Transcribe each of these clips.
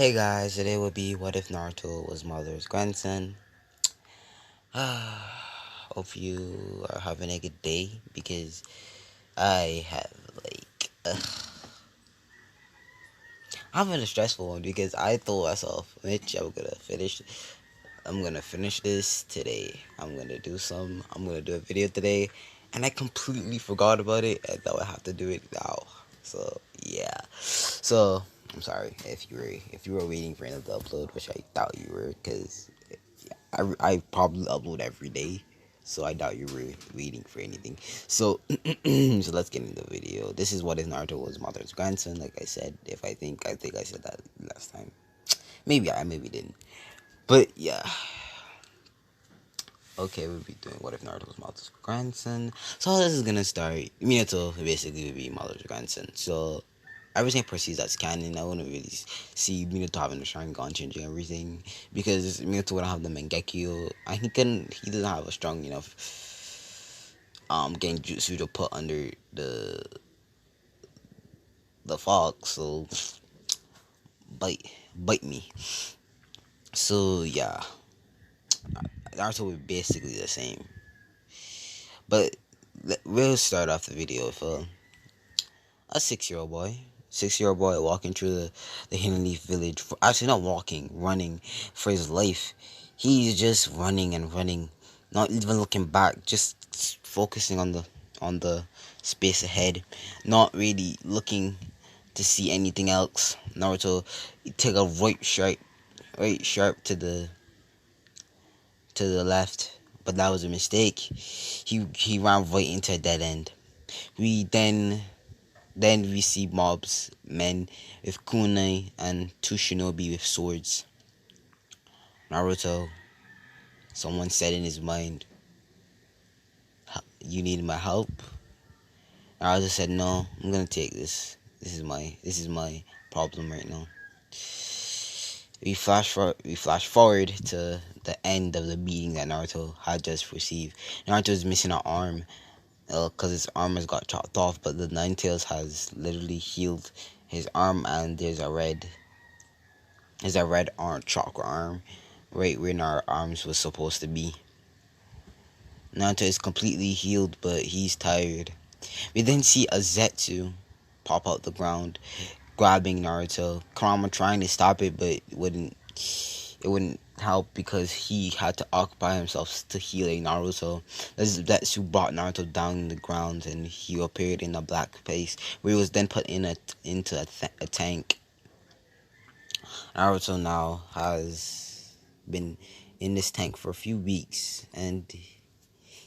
Hey guys, today would be what if Naruto was Mother's grandson. Hope you are having a good day because I have I'm having a stressful one because I told myself, Mitch, I'm gonna finish this today. I'm gonna do a video today, and I completely forgot about it, and now I have to do it now. So yeah, so I'm sorry if you were waiting for another upload, which I doubt you were, because I probably upload every day, so I doubt you were waiting for anything. So so let's get into the video. This is what if Naruto was Mother's grandson. Like I said, if I think I said that last time. Maybe didn't. But yeah. Okay, we'll be doing what if Naruto was Mother's grandson. So this is gonna start. Minato basically would be Mother's grandson. So everything proceeds as canon. I wouldn't really see Minato having the sharingan changing everything because Minato wouldn't have the Mangekyo, and he doesn't have a strong enough genjutsu to put under the fox. So bite me. So yeah, Naruto would be basically the same. But we'll start off the video with a 6-year-old boy. 6-year-old boy walking through the Hidden Leaf village. Actually, not walking, running for his life. He's just running and running, not even looking back, just focusing on the space ahead, not really looking to see anything else. Naruto take a right sharp to the left, but that was a mistake. He ran right into a dead end. We then we see mobs, men with kunai, and two shinobi with swords. Naruto, someone said in his mind, "You need my help." Naruto said, "No, I'm gonna take this. This is my problem right now." We flash forward to the end of the beating that Naruto had just received. Naruto is missing an arm, because his arm has got chopped off, but the Nine Tails has literally healed his arm, and there's a red arm, chakra arm, right where our arms was supposed to be. Naruto is completely healed, but he's tired. We then see a Zetsu pop out the ground, grabbing Naruto. Kurama trying to stop it, but it wouldn't help because he had to occupy himself to healing Naruto. This Zetsu brought Naruto down the ground, and he appeared in a black place where he was then put into a tank. Naruto now has been in this tank for a few weeks, and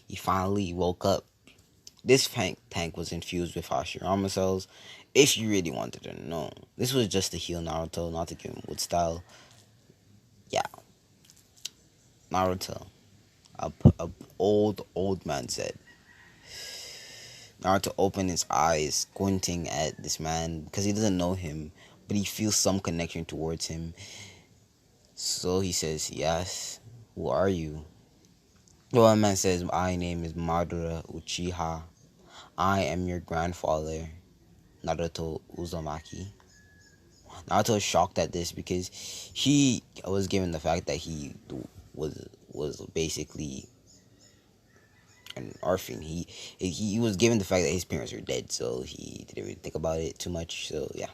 he finally woke up. This tank was infused with Hashirama cells. If you really wanted to know, this was just to heal Naruto, not to give him wood style. Yeah, Naruto, a old man said. Naruto opened his eyes, squinting at this man because he doesn't know him, but he feels some connection towards him. So he says, "Yes, who are you?" The one man says, "My name is Madara Uchiha. I am your grandfather, Naruto Uzumaki." Naruto is shocked at this because he was given the fact that he was basically an orphan. He was given the fact that his parents were dead, so he didn't really think about it too much. So yeah,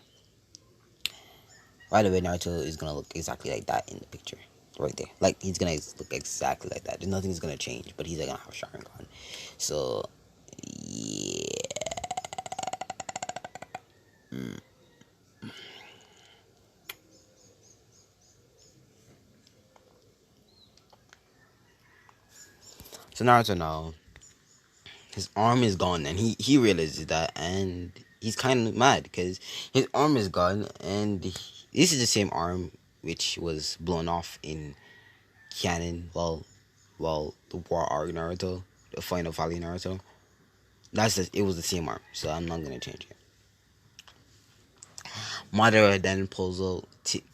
right away Naruto is gonna look exactly like that in the picture, right there. Like he's gonna look exactly like that. There's nothing's gonna change, but he's gonna have Sharingan. So yeah. Mm. So Naruto now, his arm is gone, and he realizes that, and he's kind of mad because his arm is gone, and this is the same arm which was blown off in canon while the war arc Naruto, the final Valley Naruto. It was the same arm, so I'm not gonna change it. Madara then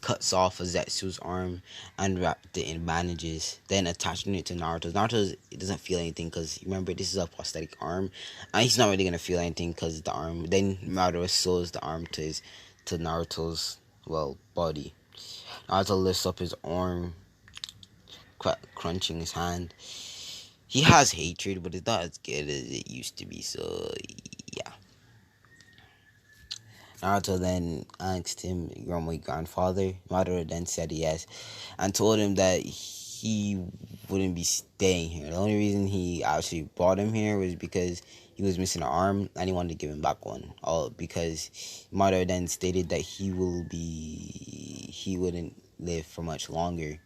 cuts off a Zetsu's arm and wrapped it in bandages, then attaching it to Naruto's. It doesn't feel anything because remember this is a prosthetic arm, and he's not really gonna feel anything because the arm. Then Madara sews the arm to Naruto's body. Naruto lifts up his arm, crunching his hand. He has hatred, but it's not as good as it used to be. So yeah. Naruto then asked him, "You're my grandfather?" Madara then said yes, and told him that he wouldn't be staying here. The only reason he actually brought him here was because he was missing an arm and he wanted to give him back one. All because Madara then stated that he wouldn't live for much longer.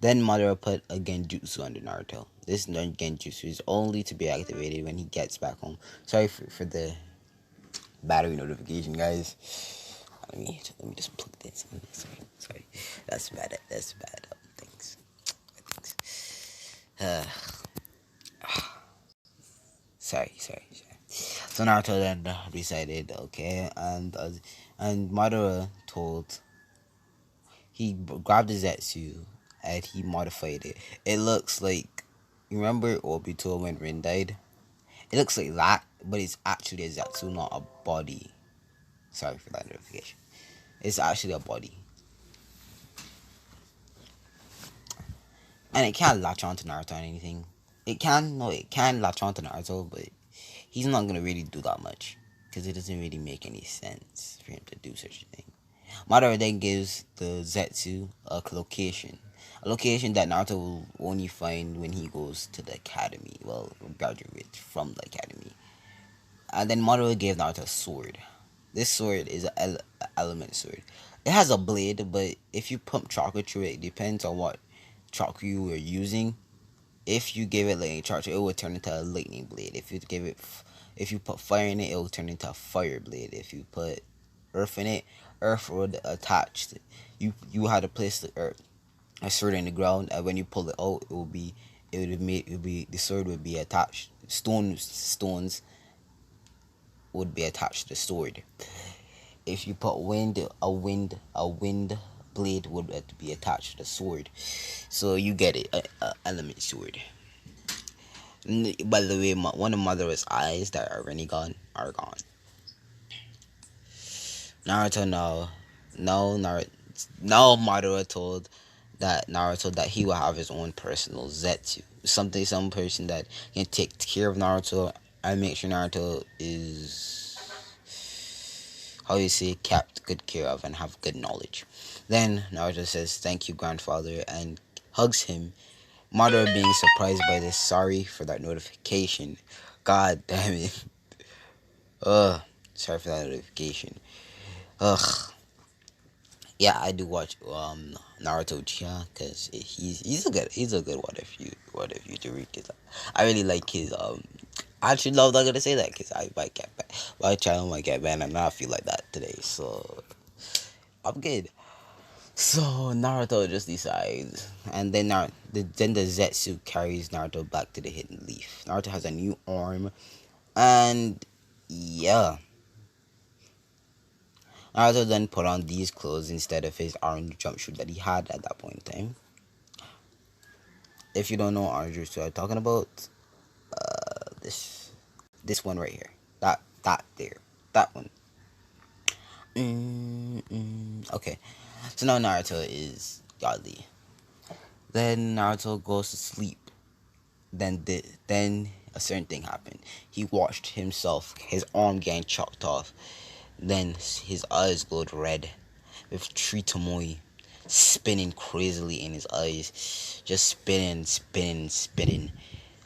Then Madara put a genjutsu under Naruto. This genjutsu is only to be activated when he gets back home. Sorry for the battery notification, guys. Let me just plug this. Sorry. That's bad. That's bad. Thanks. Uh, sorry. So Naruto then decided, okay, and Madara told he grabbed the Zetsu and he modified it. It looks like, you remember Obito when Rin died? It looks like that, but it's actually a Zetsu, not a body. Sorry for that notification. It's actually a body. And it can't latch onto Naruto or anything. It can latch onto Naruto, but he's not gonna really do that much. Because it doesn't really make any sense for him to do such a thing. Madara then gives the Zetsu a location. A location that Naruto will only find when he goes to the academy. Well, graduate from the academy. And then Madara gave Naruto a sword. This sword is an element sword. It has a blade, but if you pump chakra through it, it depends on what chakra you are using. If you give it lightning chakra, it will turn into a lightning blade. If you put fire in it, it will turn into a fire blade. If you put earth in it, earth would attach. You had to place the earth, a sword in the ground, and when you pull it out, it would be the sword would be attached. Stones would be attached to the sword. If you put wind, a wind blade would be attached to the sword. So you get it, a element sword. By the way, one of Madara's eyes that are already gone are gone. Naruto now Madara told that Naruto that he will have his own personal Zetsu. Some person that can take care of Naruto and make sure Naruto is, how you say, kept good care of and have good knowledge. Then Naruto says thank you grandfather and hugs him. Madara being surprised by this, sorry for that notification. God damn it. Ugh. Sorry for that notification. Ugh. Yeah, I do watch Naruto Uchiha because he's a good what if you to read his. I really like his I actually love not gonna say that because I might get banned. My channel might get banned and I feel like that today, so I'm good. So Naruto just decides, and then then the Zetsu carries Naruto back to the Hidden Leaf. Naruto has a new arm, and yeah. Naruto then put on these clothes instead of his orange jumpsuit that he had at that point in time. If you don't know what orange jumpsuit I'm talking about, this one right here, that there, that one. Okay, so now Naruto is godly. Then Naruto goes to sleep. Then a certain thing happened. He watched himself, his arm getting chopped off. Then his eyes glowed red, with Tree Tomoe spinning crazily in his eyes, just spinning,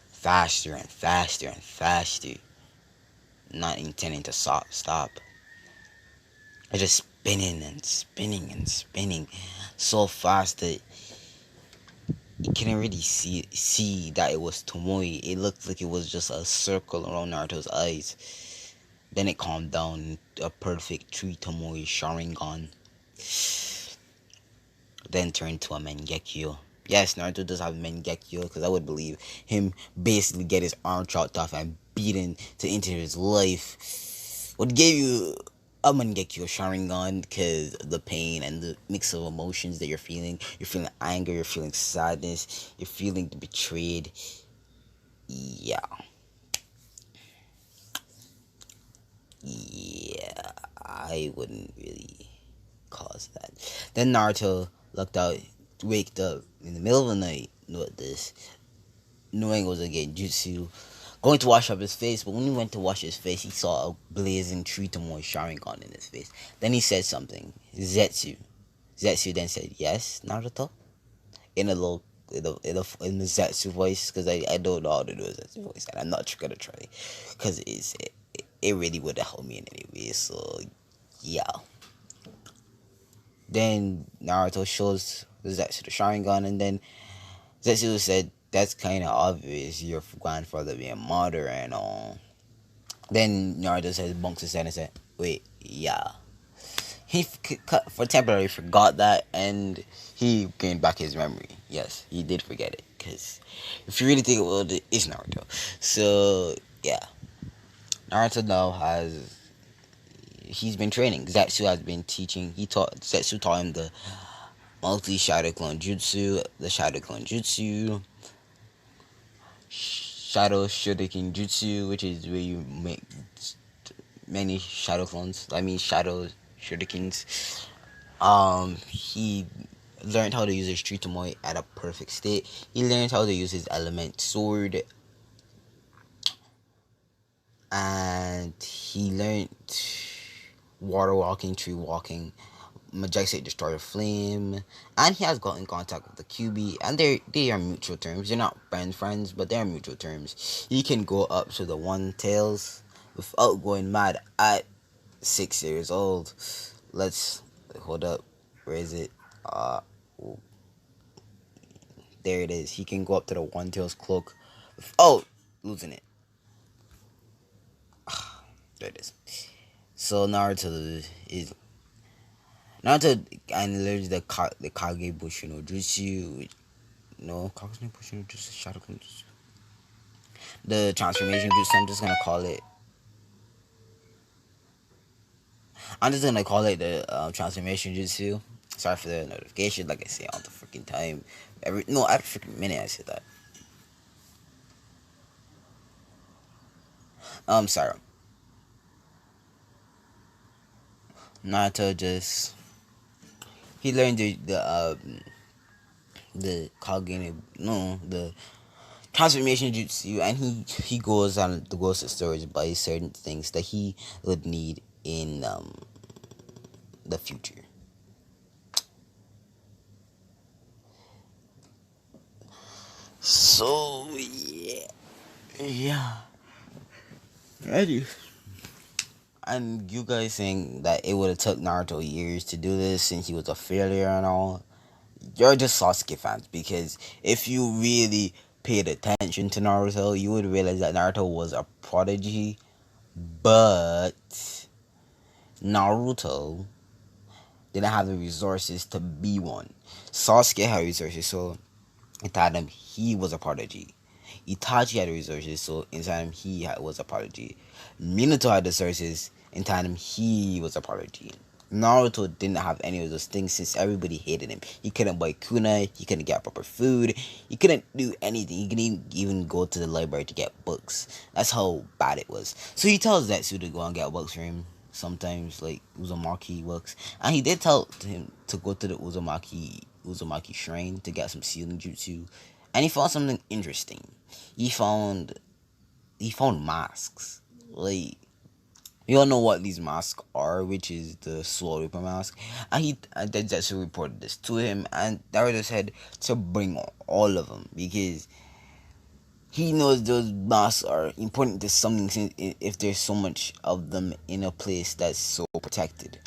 faster and faster and faster, not intending to stop. Just spinning so fast that you couldn't really see that it was Tomoe. It looked like it was just a circle around Naruto's eyes. Then it calmed down, a perfect Tree Tomoe sharingan. Then turned to a Mangekyo. Yes, Naruto does have Mangekyo, because I would believe him basically get his arm chopped off and beaten to into his life would give you a Mangekyo Sharingan, because the pain and the mix of emotions that you're feeling. You're feeling anger, you're feeling sadness, you're feeling betrayed. Yeah. Yeah, I wouldn't really caused that. Then Naruto looked out, waked up in the middle of the night, with this, knowing it was a genjutsu, going to wash up his face. But when he went to wash his face, he saw a blazing tree Tomoe sharingan in his face. Then he said something, Zetsu. Zetsu then said, "Yes, Naruto," in a little in the Zetsu voice, because I don't know how to do a Zetsu voice, and I'm not gonna try, because it really would have helped me in any way. So yeah. Then Naruto shows Zetsu the Sharingan, and then Zetsu said, "That's kind of obvious. Your grandfather being Madara and all." Then Naruto says, bunks his head and said, "Wait, yeah." He for temporarily forgot that, and he gained back his memory. Yes, he did forget it, because if you really think about it, it's Naruto. So yeah, Naruto now he's been training. Zetsu has been teaching. Zetsu taught him the multi shadow clone jutsu, the shadow clone jutsu, shadow shuriken jutsu, which is where you make many shadow clones. I mean shadow shurikens. He learned how to use his Street Tomoe at a perfect state. He learned how to use his element sword, and he learned water walking, tree walking, majestic destroyer flame, and he has got in contact with the QB, and they are mutual terms. They're not friends, but they're mutual terms. He can go up to the one tails without going mad at 6 years old. Let's hold up. Where is it? Uh, there it is. He can go up to the one tails cloak without losing it. There it is. So Naruto and learns the Kage Bushi no Jutsu. No, Kage Bushi no Jutsu Shadow Clone Jutsu. The transformation jutsu. I'm just gonna call it the transformation jutsu. Sorry for the notification. Like I say all the freaking time. Every freaking minute I say that. Sorry. Naruto just he learned the Kage no the transformation jutsu, and he goes to storage by certain things that he would need in the future. So yeah. Ready. And you guys think that it would have took Naruto years to do this since he was a failure and all? You're just Sasuke fans, because if you really paid attention to Naruto, you would realize that Naruto was a prodigy, but Naruto didn't have the resources to be one. Sasuke had resources, so inside him he was a prodigy. Itachi had the resources, so inside him was a prodigy. Minato had the resources, inside him he was a prodigy. Naruto didn't have any of those things since everybody hated him. He couldn't buy kunai, he couldn't get proper food, he couldn't do anything. He couldn't even go to the library to get books. That's how bad it was. So he tells Zetsu to go and get books for him. Sometimes like Uzumaki books. And he did tell him to go to the Uzumaki shrine to get some sealing jutsu. And he found something interesting. He found masks. Like, we all know what these masks are, which is the Sword Reaper mask. And then Zetsu reported this to him, and Naruto said to bring all of them, because he knows those masks are important to something, since if there's so much of them in a place that's so protected.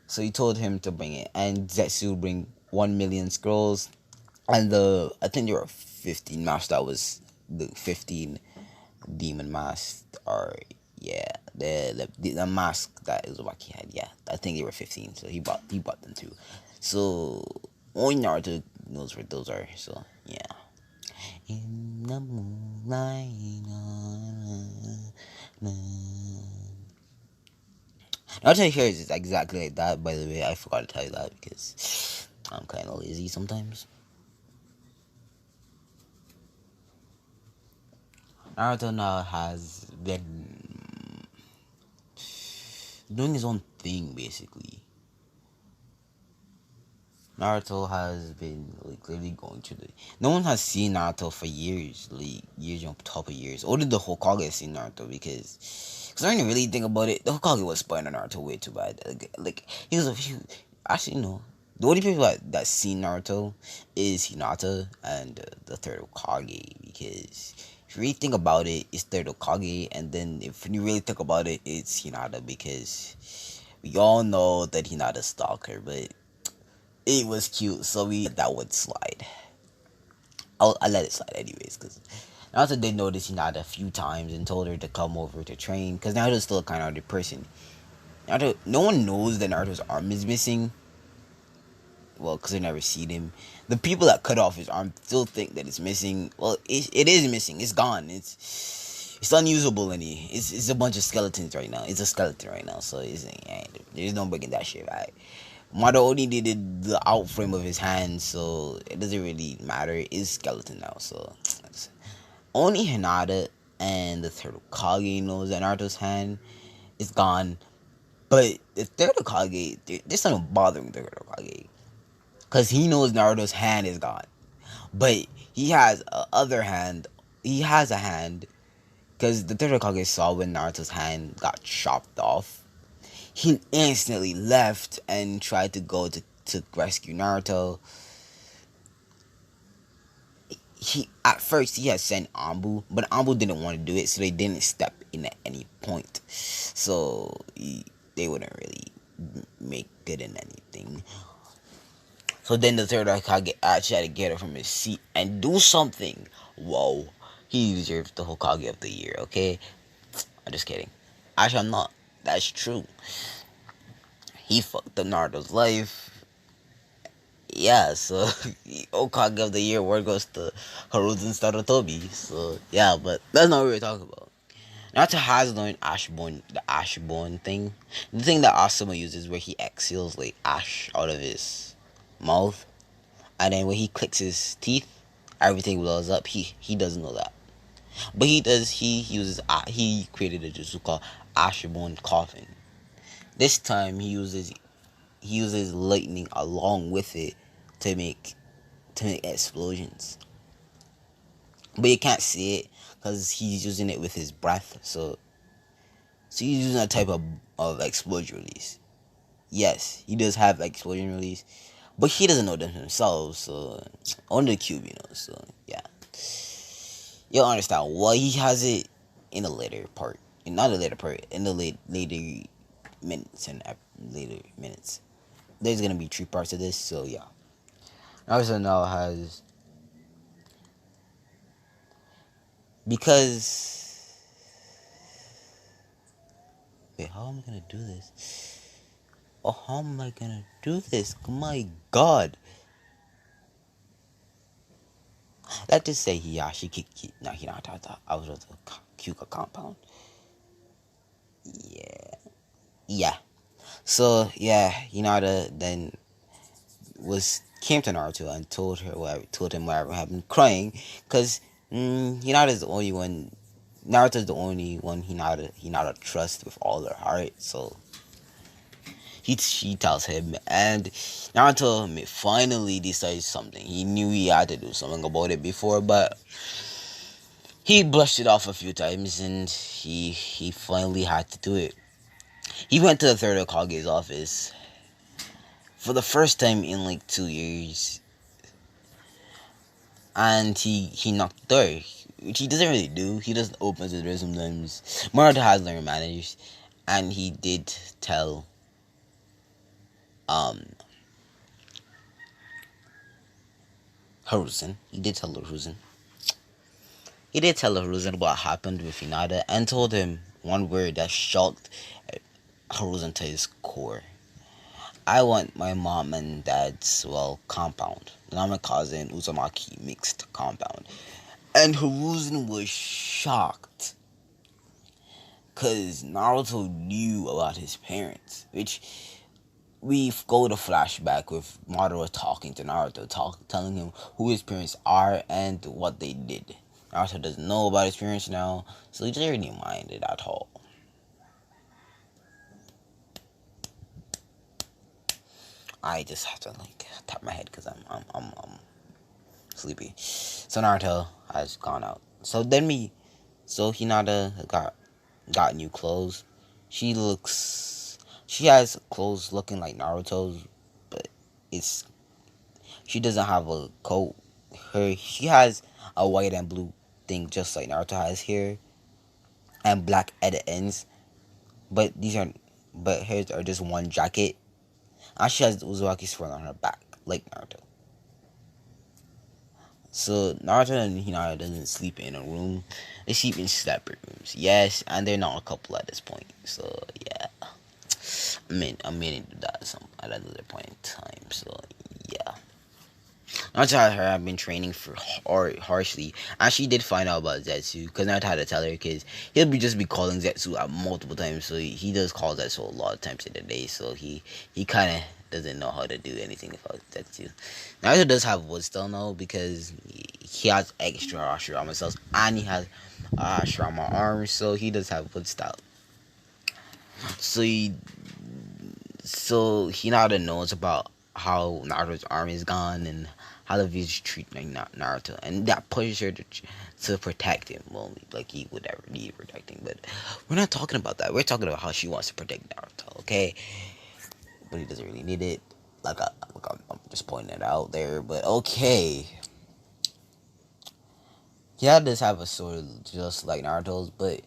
So he told him to bring it, and Zetsu would bring 1,000,000 scrolls, and I think there were 15 masks. That was the 15 demon masks, or yeah, the mask that Uzumaki had. Yeah, I think they were 15. So he bought them too. So only Naruto knows where those are. So yeah. In the moonlight, Naruto here is exactly like that. By the way, I forgot to tell you that because I'm kind of lazy sometimes. Naruto now has been doing his own thing, basically. Naruto has been like literally going through the. No one has seen Naruto for years, like years on top of years. Only the Hokage has seen Naruto because I didn't really think about it. The Hokage was spoiling Naruto way too bad. Like he was a few. Actually, no. The only people that seen Naruto is Hinata and the third Hokage because if you really think about it, it's third Hokage, and then if you really think about it, it's Hinata because we all know that Hinata's stalker, but it was cute, so we let that would slide. I let it slide anyways, because Naruto did notice Hinata a few times and told her to come over to train, because Naruto's still a kind-hearted person. Naruto, no one knows that Naruto's arm is missing, well, because they never seen him. The people that cut off his arm still think that it's missing. Well, it is missing. It's gone. It's unusable any. It's a bunch of skeletons right now. It's a skeleton right now, so there's no breaking that shit right. Madara only needed the outframe of his hand, so it doesn't really matter. It's skeleton now, so only Hinata and the third Hokage knows that Naruto's hand is gone. But the third Hokage, there's something bothering the third Hokage. Because he knows Naruto's hand is gone. But he has a other hand. He has a hand. Because the third Hokage saw when Naruto's hand got chopped off. He instantly left and tried to go to rescue Naruto. At first he had sent Ambu, but Ambu didn't want to do it, so they didn't step in at any point. So they wouldn't really make good in anything. So then the third Hokage actually had to get up from his seat and do something. Whoa, he deserves the Hokage of the year. Okay, I'm just kidding. Actually, I'm not. That's true. He fucked up Naruto's life. Yeah, so Hokage of the year award goes to Hiruzen Sarutobi. So yeah, but that's not what we're talking about. Naruto has learned the Ashborn thing. The thing that Asuma uses where he exhales like ash out of his mouth. And then when he clicks his teeth, everything blows up. He doesn't know that. But he does, he created a jutsu called Ashborn Coffin. This time he uses lightning along with it to make explosions. But you can't see it because he's using it with his breath. So he's using a type of explosion release. Yes, he does have explosion release, but he doesn't know them himself. So only the cube, So yeah, you'll understand why he has it in the later part, and not the later part, in the later minutes and later minutes. There's gonna be three parts of this, so yeah. Naruto now has because wait, how am I gonna do this? Oh, how am I gonna do this? My God. Let's just say he actually kicked. No, he not. I was with the Kyuka compound. Yeah. Yeah. So yeah, Hinata then came to Naruto and told him whatever happened, crying because Hinata's the only one. Naruto's the only one Hinata trusts with all her heart. So she tells him, and Naruto finally decides something. He knew he had to do something about it before, but he brushed it off a few times, and he finally had to do it. He went to the third Hokage's office for the first time in like 2 years, and he knocked the door, which he doesn't really do. He doesn't open the door sometimes. Naruto has learned manners, and he did tell um Hiruzen. He did tell Hiruzen what happened with Hinata and told him one word that shocked Hiruzen to his core. I want my mom and dad's, compound. Namikaze and Uzumaki mixed compound. And Hiruzen was shocked. Because Naruto knew about his parents. Which we go to flashback with Madara talking to Naruto, telling him who his parents are and what they did. Naruto doesn't know about his parents now, so he doesn't really mind it at all. I just have to like tap my head because I'm sleepy. So Naruto has gone out. So Hinata got new clothes. She looks, she has clothes looking like Naruto's, but it's she doesn't have a coat. She has a white and blue thing just like Naruto has here, and black at the ends. But these are, but hers are just one jacket. And she has the Uzumaki swirl on her back like Naruto. So Naruto and Hinata doesn't sleep in a room. They sleep in separate rooms. Yes, and they're not a couple at this point. So yeah, I'm meaning to do that at another point in time. So yeah. Naruto had her have been training for harshly, and she did find out about Zetsu because Naruto had to tell her because just be calling Zetsu out multiple times. So he does call Zetsu a lot of times in the day. So he kind of doesn't know how to do anything about Zetsu. Naruto does have Woodstone though because he has extra Ashirama cells and he has Ashirama arms, so he does have Woodstone. So Hinata knows about how Naruto's army is gone and how the village treat like Naruto, and that pushes her to protect him. Well, like he would ever need protecting, but we're not talking about that. We're talking about how she wants to protect Naruto, okay? But he doesn't really need it. I'm just pointing it out there, but okay. Yeah, does have a sword just like Naruto's, but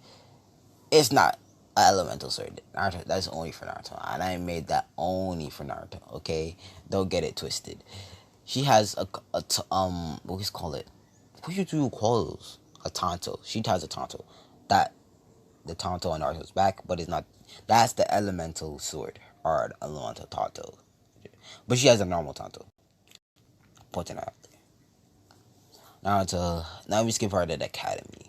it's not an elemental sword. Naruto, that's only for Naruto, and I made that only for Naruto. Okay, don't get it twisted. She has what do you call it? What do you call those? A tanto. She has a tanto. That the tanto on Naruto's back, but it's not. That's the elemental sword or the elemental tanto. But she has a normal tanto. Pointing out. Now we skip part of the academy.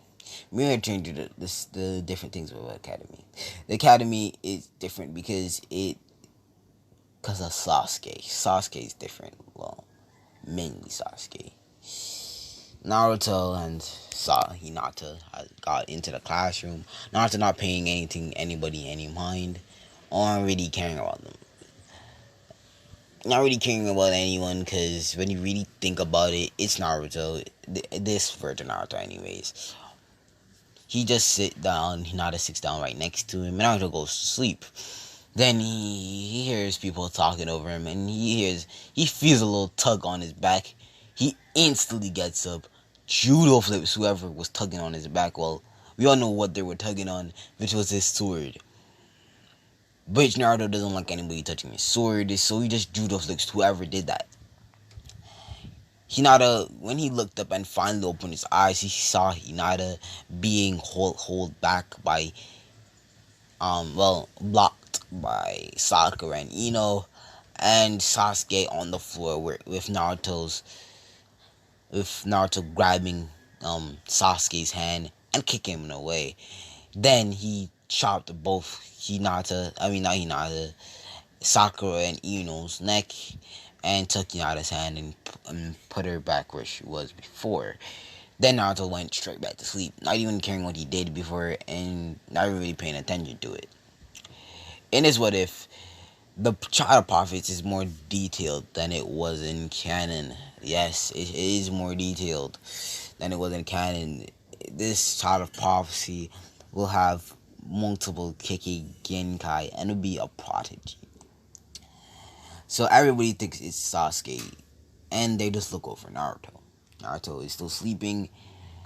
We're gonna change the different things about academy. The academy is different because of Sasuke. Sasuke is different. Well, mainly Sasuke. Naruto and Hinata got into the classroom. Naruto not paying anybody any mind, or not really caring about them. Not really caring about anyone because when you really think about it, it's Naruto. This version of Naruto, anyways. He just sit down. Hinata sits down right next to him, and Naruto goes to sleep. Then he hears people talking over him, and he feels a little tug on his back. He instantly gets up, judo flips whoever was tugging on his back. Well, we all know what they were tugging on, which was his sword. But Naruto doesn't like anybody touching his sword, so he just judo flips whoever did that. Hinata, when he looked up and finally opened his eyes, he saw Hinata being hold back by blocked by Sakura and Ino, and Sasuke on the floor with Naruto grabbing Sasuke's hand and kicking him away. Then he chopped both not Hinata, Sakura and Ino's neck, and took Hinata's hand and put her back where she was before. Then Naruto went straight back to sleep, not even caring what he did before and not really paying attention to it. In this what if, the Child of Prophets is more detailed than it was in canon. Yes, it is more detailed than it was in canon. This Child of Prophecy will have multiple Kiki Genkai and will be a prodigy. So everybody thinks it's Sasuke, and they just look over Naruto. Naruto is still sleeping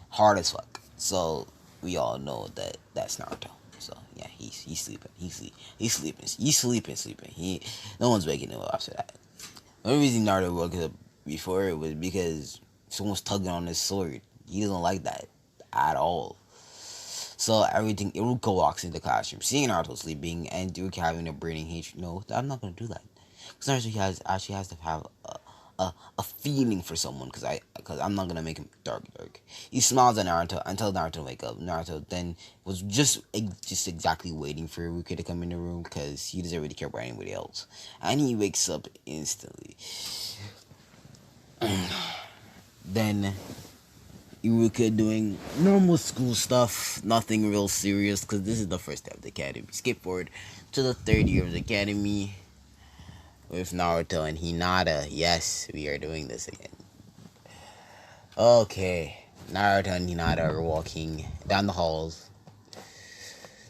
hard as fuck. So we all know that that's Naruto. So yeah, he's sleeping. He's sleeping. No one's waking him up after that. The only reason Naruto woke up before it was because someone's tugging on his sword. He doesn't like that at all. So everything, Iruka walks into the classroom, seeing Naruto sleeping, and Iruka having a burning hatred. No, I'm not gonna do that. Because Naruto actually has to have a feeling for someone. Because I'm not gonna make him dark. He smiles at Naruto and tells Naruto to wake up. Naruto then was just exactly waiting for Iruka to come in the room because he doesn't really care about anybody else, and he wakes up instantly. Then Iruka doing normal school stuff, nothing real serious, because this is the first day of the academy. Skip forward to the third year of the academy. with Naruto and Hinata. Yes, we are doing this again. Okay, Naruto and Hinata are walking down the halls.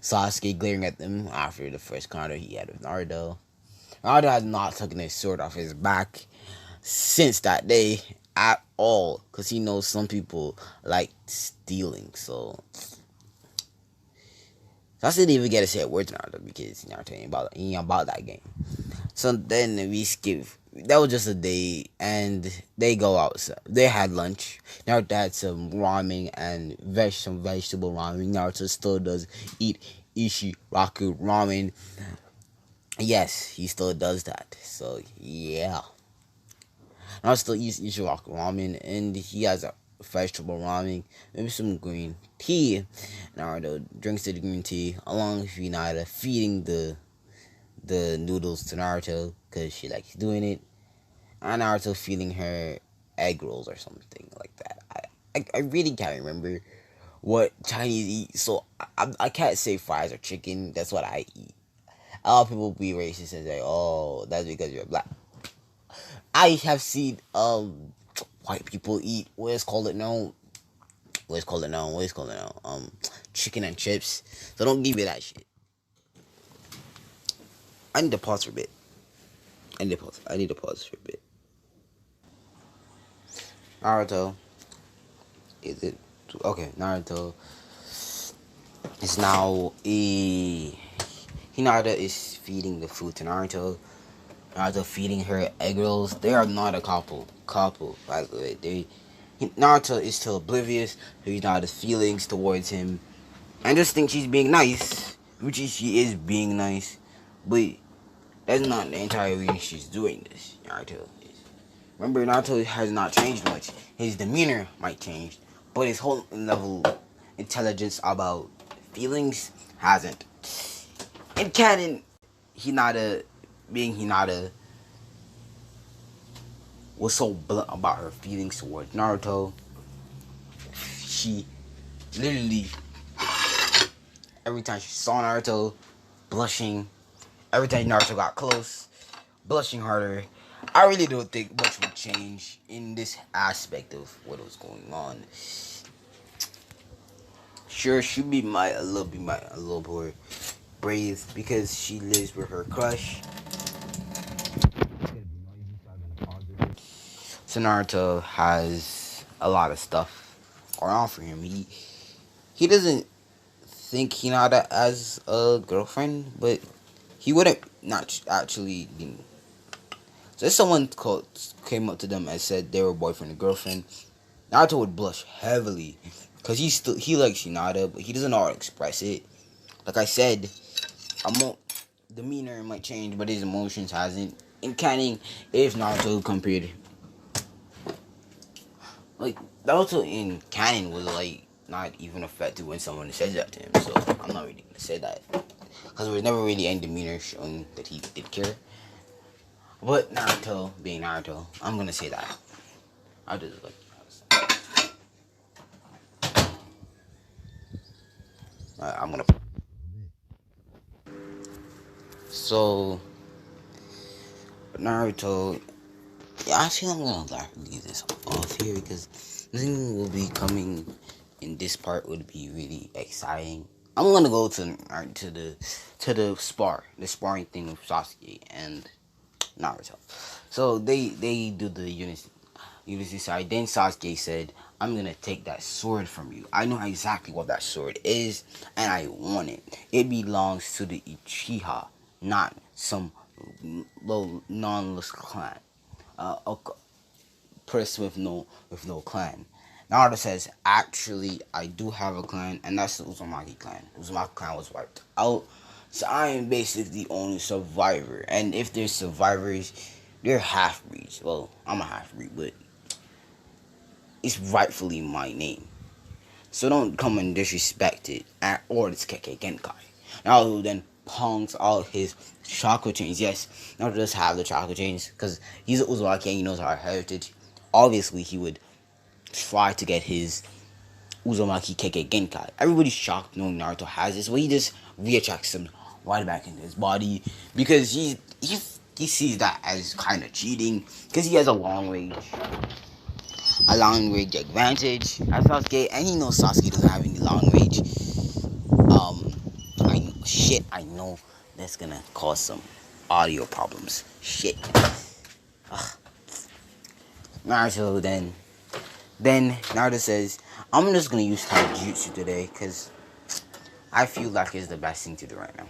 Sasuke glaring at them after the first encounter he had with Naruto. Naruto had not taken his sword off his back since that day at all, because he knows some people like stealing. So Sasuke didn't even get to say a word to Naruto because Naruto ain't about that game. So then we skip. That was just a day, and they go outside. They had lunch. Naruto had some ramen and some vegetable ramen. Naruto still does eat Ishiraku ramen. Yes, he still does that. So yeah, Naruto still eats Ishiraku ramen, and he has a vegetable ramen, maybe some green tea. Naruto drinks the green tea along with Hinata, feeding the noodles to Naruto because she likes doing it. And Naruto feeding her egg rolls or something like that. I really can't remember what Chinese eat, so I can't say fries or chicken. That's what I eat. A lot of people be racist and say, "Oh, that's because you're black." I have seen white people eat what's called it now. What's called it now? What's called it now? Chicken and chips. So don't give me that shit. I need to pause for a bit. I need to pause for a bit. Naruto. Is it okay? Naruto is now a Hinata is feeding the food to Naruto. Naruto feeding her egg rolls. They are not a couple. Couple, by the way. Naruto is still oblivious to Hinata's feelings towards him, and just think she's being nice, which is she is being nice, but that's not the entire reason she's doing this. Remember, Naruto has not changed much. His demeanor might change, but his whole level intelligence about feelings hasn't. In canon, Hinata, being Hinata, was so blunt about her feelings towards Naruto. She literally, every time she saw Naruto, blushing. Every time Naruto got close, blushing harder. I really don't think much would change in this aspect of what was going on. Sure, she'd be a little more brave because she lives with her crush. So Naruto has a lot of stuff around for him. He doesn't think Hinata as a girlfriend, but he wouldn't not actually. So if someone came up to them and said they were boyfriend and girlfriend, Naruto would blush heavily because he likes Hinata, but he doesn't know how to express it. Like I said, demeanor might change, but his emotions hasn't. In canon, if Naruto compared, like Naruto in canon was like not even affected when someone says that to him. So I'm not really gonna say that because there was never really any demeanor showing that he did care. But Naruto being Naruto, I'm gonna say that. I just like. I'm gonna. So Naruto, yeah, I feel I'm gonna leave this off here because nothing will be coming in this part would be really exciting. I'm gonna go to the sparring thing with Sasuke and Naruto. So they do the Unity side. Then Sasuke said, "I'm gonna take that sword from you. I know exactly what that sword is, and I want it. It belongs to the Uchiha, not some low non-less clan. A person with no clan." Naruto says, "Actually, I do have a clan, and that's the Uzumaki clan. Uzumaki clan was wiped out, so I am basically the only survivor. And if there's survivors, they're half breeds. Well, I'm a half breed, but it's rightfully my name. So don't come and disrespect it or this Kekkei Genkai." Naruto then pongs out his chakra chains. Yes, Naruto does have the chakra chains because he's an Uzumaki and he knows our heritage. Obviously, he would try to get his Uzumaki Kekkei Genkai. Everybody's shocked knowing Naruto has this, but he just reattracts him right back into his body because he sees that as kind of cheating because he has a long range advantage at Sasuke, and he knows Sasuke doesn't have any long range. Um, I know that's gonna cause some audio problems. Shit. Naruto then Naruto says, I'm just gonna use taijutsu today because I feel like it's the best thing to do right now.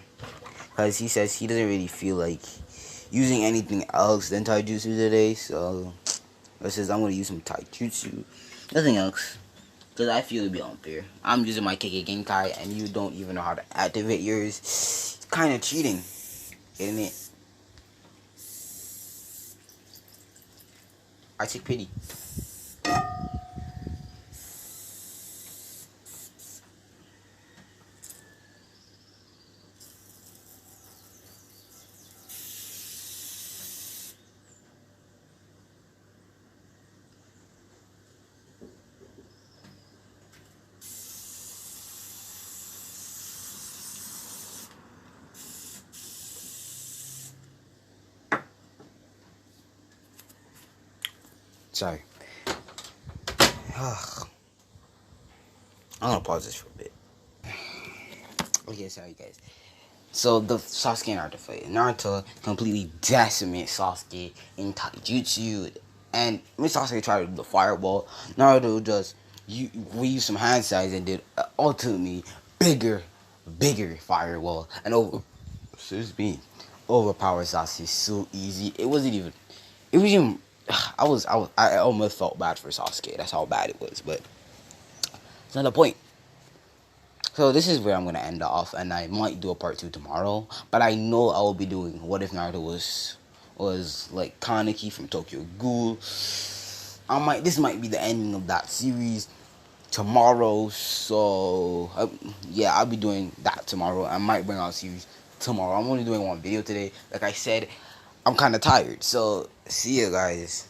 Because he says he doesn't really feel like using anything else than taijutsu today, so he says I'm gonna use some taijutsu, nothing else. Because I feel it'd be unfair. I'm using my KK Genkai and you don't even know how to activate yours. It's kind of cheating, isn't it? I take pity. Sorry. I'm gonna pause this for a bit. Okay, sorry guys. So the Sasuke and Naruto fight. Naruto completely decimates Sasuke in taijutsu, and when Sasuke tried to do the fireball, Naruto just used some hand size and did ultimately bigger fireball and excuse me, overpowered Sasuke so easy. It wasn't even. It was even. I almost felt bad for Sasuke. That's how bad it was, but it's not the point. So this is where I'm gonna end off, and I might do a part 2 tomorrow. But I know I will be doing what if Naruto was like Kaneki from Tokyo Ghoul. This might be the ending of that series tomorrow. So yeah, I'll be doing that tomorrow. I might bring out a series tomorrow. I'm only doing one video today. Like I said, I'm kind of tired. So see you guys.